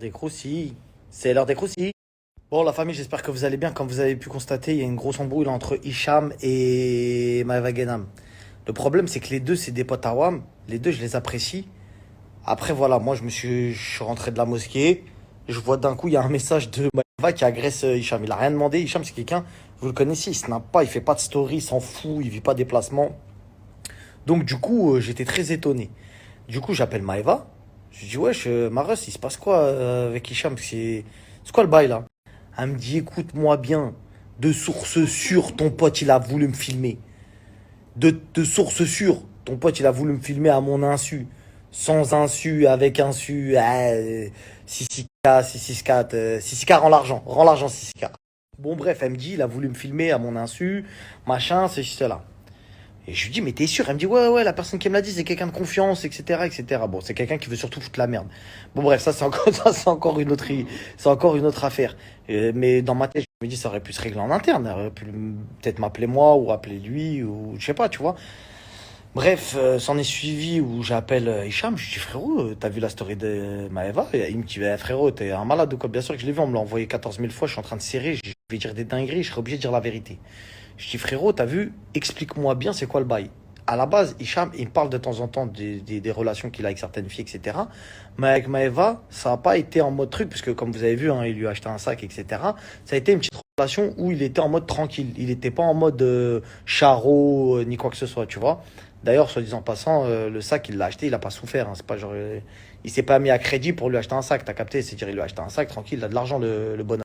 des croustilles. C'est l'heure des croustilles. Bon, la famille, j'espère que vous allez bien. Comme vous avez pu constater, il y a une grosse embrouille là, entre Hicham et Maeva Genam. Le problème, c'est que les deux, c'est des potes à Wam. Les deux, je les apprécie. Après, voilà, moi, je suis rentré de la mosquée. Je vois d'un coup, il y a un message de Maeva qui agresse Hicham. Il a rien demandé. Hicham, c'est quelqu'un, vous le connaissez, il snap pas, il fait pas de story, il s'en fout, il vit pas des placements. Donc, du coup, j'étais très étonné. Du coup, j'appelle Maeva. Je dis, wesh, Maros, il se passe quoi avec Hicham? C'est quoi le bail là? Elle me dit, écoute-moi bien. De sources sûres, ton pote, il a voulu me filmer. De sources sûres, ton pote, il a voulu me filmer à mon insu. Sans insu, avec insu. 6K, 664, 6K, rends l'argent, 6K. Bon, bref, elle me dit, il a voulu me filmer à mon insu, machin, ceci, cela. Et je lui dis, mais t'es sûr? Elle me dit, ouais, ouais, la personne qui me l'a dit, c'est quelqu'un de confiance, etc., etc. Bon, c'est quelqu'un qui veut surtout foutre la merde. Bon, bref, ça, c'est encore c'est encore une autre affaire. Mais dans ma tête, je me dis, ça aurait pu se régler en interne. Elle aurait pu peut-être m'appeler moi, ou appeler lui, ou je sais pas, tu vois. Bref, s'en est suivi où j'appelle Hicham. Je lui dis, frérot, t'as vu la story de Maeva? Et il me dit, frérot, t'es un malade ou quoi? Bien sûr que je l'ai vu, on me l'a envoyé 14 000 fois, je suis en train de serrer, je vais dire des dingueries, je serai obligé de dire la vérité. Je dis, frérot, t'as vu, explique-moi bien c'est quoi le bail. À la base, Hicham, il me parle de temps en temps des relations qu'il a avec certaines filles, etc. Mais avec Maeva, ça n'a pas été en mode truc, parce que comme vous avez vu, hein, il lui a acheté un sac, etc. Ça a été une petite relation où il était en mode tranquille. Il n'était pas en mode charo, ni quoi que ce soit, tu vois. D'ailleurs, soit disant passant, le sac, il l'a acheté, il n'a pas souffert. Hein. C'est pas genre, il s'est pas mis à crédit pour lui acheter un sac, t'as capté? C'est-à-dire, il lui a acheté un sac, tranquille, il a de l'argent, le bonhomme.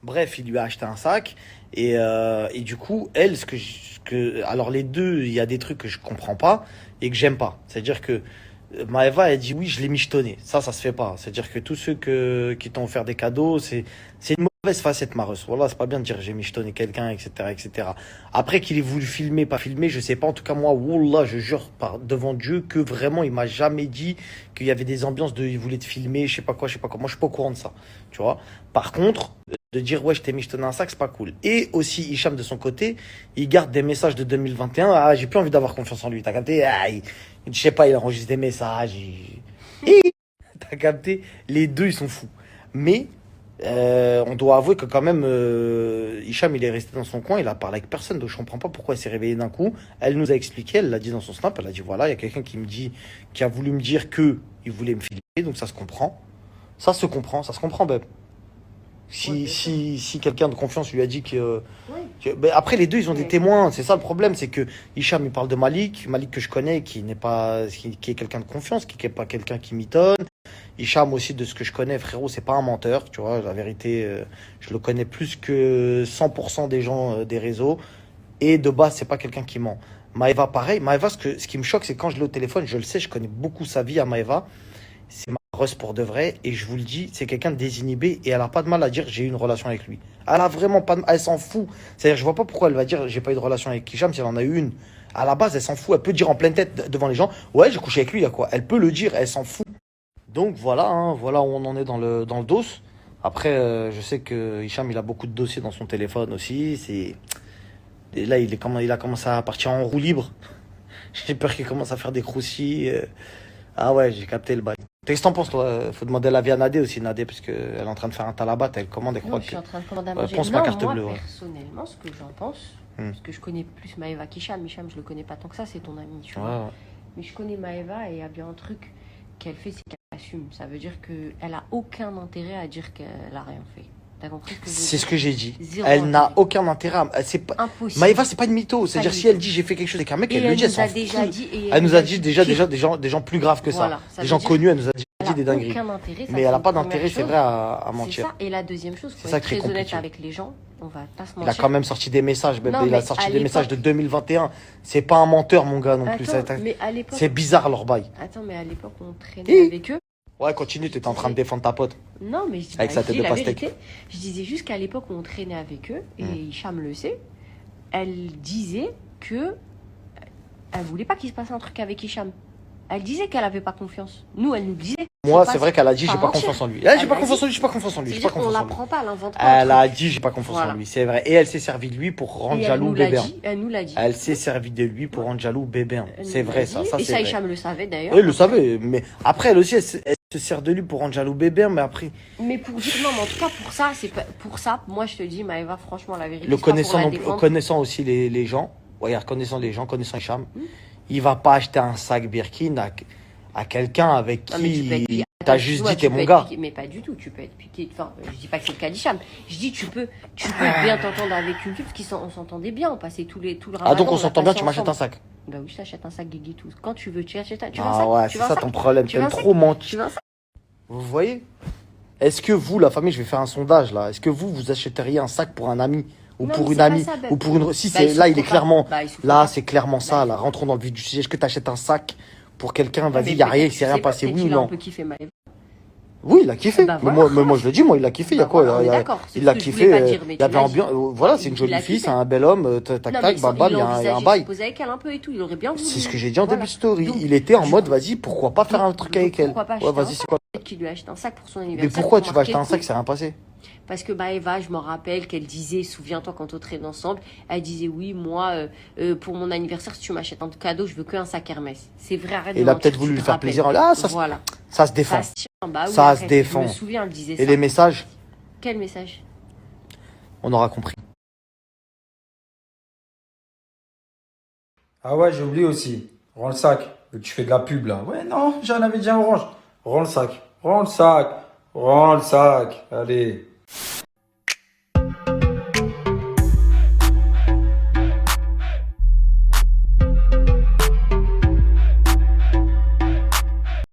Bref, il lui a acheté un sac. Et du coup, elle, alors les deux, il y a des trucs que je comprends pas et que j'aime pas. C'est-à-dire que Maëva, elle dit oui, je l'ai michetonné. Ça se fait pas. C'est-à-dire que tous ceux qui t'ont offert des cadeaux, c'est une mauvaise facette, Mareus. Voilà, c'est pas bien de dire j'ai michetonné quelqu'un, etc., etc. Après qu'il ait voulu filmer, pas filmer, je sais pas. En tout cas, moi, wallah, je jure devant Dieu que vraiment, il m'a jamais dit qu'il y avait des ambiances de il voulait te filmer, je sais pas quoi, je sais pas quoi. Moi, je suis pas au courant de ça. Tu vois. Par contre, de dire ouais, je t'ai michetonné un sac, c'est pas cool. Et aussi, Hicham, de son côté, il garde des messages de 2021. Ah, j'ai plus envie d'avoir confiance en lui. T'as capté? Ah, je sais pas, il enregistre des messages. T'as capté? Les deux, ils sont fous. Mais on doit avouer que quand même, Hicham, il est resté dans son coin. Il a parlé avec personne. Donc je comprends pas pourquoi il s'est réveillé d'un coup. Elle nous a expliqué. Elle l'a dit dans son snap. Elle a dit voilà, il y a quelqu'un qui a voulu me dire que il voulait me filmer. Donc ça se comprend. Ça se comprend, Beb. Si quelqu'un de confiance lui a dit Oui. ben après, les deux, ils ont des Mais témoins. C'est ça le problème, c'est que Hicham, il parle de Malik que je connais, qui est quelqu'un de confiance, qui est pas quelqu'un qui mitonne. Hicham aussi, de ce que je connais, frérot, c'est pas un menteur, tu vois. La vérité, je le connais plus que 100% des gens des réseaux. Et de base, c'est pas quelqu'un qui ment. Maëva, pareil. Maëva, ce qui me choque, c'est quand je l'ai au téléphone, je le sais, je connais beaucoup sa vie à Maëva. C'est ma Russ pour de vrai. Et je vous le dis, c'est quelqu'un de désinhibé. Et elle a pas de mal à dire j'ai eu une relation avec lui. Elle a vraiment pas de... Elle s'en fout. C'est-à-dire, je vois pas pourquoi elle va dire j'ai pas eu de relation avec Hicham si elle en a eu une. À la base, elle s'en fout. Elle peut dire en pleine tête devant les gens ouais, j'ai couché avec lui, il y a quoi? Elle peut le dire, elle s'en fout. Donc voilà, hein, voilà où on en est dans le dos. Après, je sais que Hicham, il a beaucoup de dossiers dans son téléphone aussi. Et là, il a commencé à partir en roue libre. J'ai peur qu'il commence à faire des croustilles. Ah ouais, j'ai capté le bail. Qu'est-ce que t'en penses, toi? Faut demander l'avis à Nadé aussi, Nadé, parce qu'elle est en train de faire un talabat, elle commande, elle non, croit je que... suis en train de commander à Ouais, manger. pense Non, ma carte moi, bleue, ouais. personnellement, ce que j'en pense, parce que je connais plus Maëva qu'Hicham. Hicham, je le connais pas tant que ça, c'est ton ami, tu Ouais, vois. ouais. Mais je connais Maëva et il y a bien un truc qu'elle fait, c'est qu'elle assume. Ça veut dire qu'elle a aucun intérêt à dire qu'elle a rien fait. T'as compris ce que je veux C'est ce dire? que j'ai dit. Zéro Elle n'a intérêt. aucun intérêt c'est pas... Impossible. Maëva, c'est pas une mytho. Pas C'est-à-dire, du si tout. elle dit j'ai fait quelque chose avec un mec, Et elle le elle dit, elle nous s'en a fout. déjà dit. Et Elle nous a dit pire. déjà des gens plus graves que Voilà. ça. Ça Des veut gens dire connus, elle nous a déjà qu'elle dit a des dingueries. aucun intérêt. Ça, Mais c'est elle a une pas première d'intérêt, c'est chose. vrai, à C'est mentir. ça. Et la deuxième chose, C'est faut ça être qui est très honnête compliqué. avec les gens. On va pas se Il a mentir. quand même sorti des messages, bébé. Non, Il a mais sorti à des messages de l'époque. 2021. C'est pas un menteur, mon gars, non plus. Attends, mais à l'époque. C'est bizarre, leur bail. Attends, mais à l'époque, on traînait Hi. avec eux. Ouais, continue, t'étais en train de défendre ta pote. Non, mais je dis, Avec sa je tête dis de la pastèque. vérité. Je disais juste qu'à l'époque où on traînait avec eux, et Hicham le sait, elle disait que elle voulait pas qu'il se passe un truc avec Hicham. Elle disait qu'elle avait pas confiance. Nous, elle nous disait. Moi, Faut c'est pas vrai qu'elle a dit j'ai pas pas mentir. confiance en lui. Elle J'ai pas a confiance dit- en lui, j'ai pas confiance en lui, j'ai pas C'est-à-dire qu'on confiance en lui. l'apprend pas, elle invente pas. Elle a dit j'ai pas confiance Voilà. en lui, c'est vrai. Et elle s'est servie de lui pour rendre Et elle jaloux nous l'a bébé. dit. Elle nous l'a dit. Elle s'est servie de lui pour rendre jaloux bébé. Elle C'est nous l'a vrai, dit. ça Et c'est ça, vrai. Hicham le savait d'ailleurs. Oui, elle le savait, mais après elle aussi, elle se sert de lui pour rendre jaloux bébé, mais après, Mais pour dire non, mais en tout cas, pour ça, c'est pas pour ça. Moi, je te dis, Maëva, franchement, la vérité, le c'est pas pour connaissant, la non plus- défendre. connaissant aussi les gens, regarde, connaissant les gens, connaissant Hicham, il va pas acheter un sac Birkin à quelqu'un avec Non, mais tu peux être piqué. qui t'as Attends, juste excuse-moi, dit t'es tu peux mon être gars. piqué, mais pas du tout. Tu peux être piqué. Enfin, je dis pas que c'est le cas d'Hicham. Je dis, tu peux bien t'entendre avec une fille parce qu'on s'entendait bien. On passait tout le Ah ramadan. donc on s'entend bien, passé tu m'achètes un ensemble. sac. Bah oui, je t'achète un sac Guigui tout. Quand tu veux, tu achètes un. Tu veux un Ah sac? ouais, Tu c'est veux un ça sac? ton problème, Tu veux t'aimes un sac? trop mentir. Tu veux un sac? Vous voyez? Est-ce que vous, la famille, je vais faire un sondage là, est-ce que vous achèteriez un sac pour un ami ou Non, pour mais une c'est pas amie ça, Beb. ou pour une... Si Bah, c'est il là, il est souffre pas. clairement... Bah, il souffre Là, pas. c'est clairement ça, Bah, il là. souffre Rentrons dans le vif du sujet. Est-ce que tu achètes un sac pour quelqu'un? Ah, Vas-y, mais il n'y a rien, il peut-être, s'est rien tu sais pas, passé, peut-être oui ou qu'il a un non? peu kiffé Maëva. Oui, il a kiffé. Bah, Mais voilà. moi, je le dis, moi, il a kiffé. Il y a Bah, quoi? voilà, on est d'accord. C'est Il ce a que je kiffé. voulais pas dire, mais Il y tu avait l'as ambiance. dit. Voilà, c'est Il une jolie a fille, kiffé. c'est un bel homme. Tac, Non, mais tac, bam, bam, il y a un envisagé de bail. se poser avec elle un peu et tout. Il aurait bien voulu. C'est ce que j'ai dit en Voilà. début de story. Donc, Il était en du mode, coup- vas-y, pourquoi pas faire un truc avec elle? Pourquoi pas Ouais, acheter un vas-y, c'est sac? quoi? Peut-être qu'il lui achète un sac pour son Mais anniversaire. pourquoi pour tu vas acheter un marquer sac? le C'est rien passé. Parce que Eva, je me rappelle qu'elle disait, souviens-toi quand on traînait ensemble, elle disait oui, moi, pour mon anniversaire, si tu m'achètes un cadeau, je veux qu'un sac Hermès. C'est vrai, arrête Et de il a mentir, peut-être tu voulu te lui faire rappelles. plaisir. Ah, Voilà. ça se défend. Ça se tient, bah oui, Ça arrête. se défend. Je me souviens, elle disait Et ça. les messages, Quel message? on aura compris. Ah ouais, j'ai oublié aussi. Rends le sac. Tu fais de la pub là. Ouais, non, j'en avais déjà un orange. Rends le sac. Rends le sac. Rends le sac. Allez.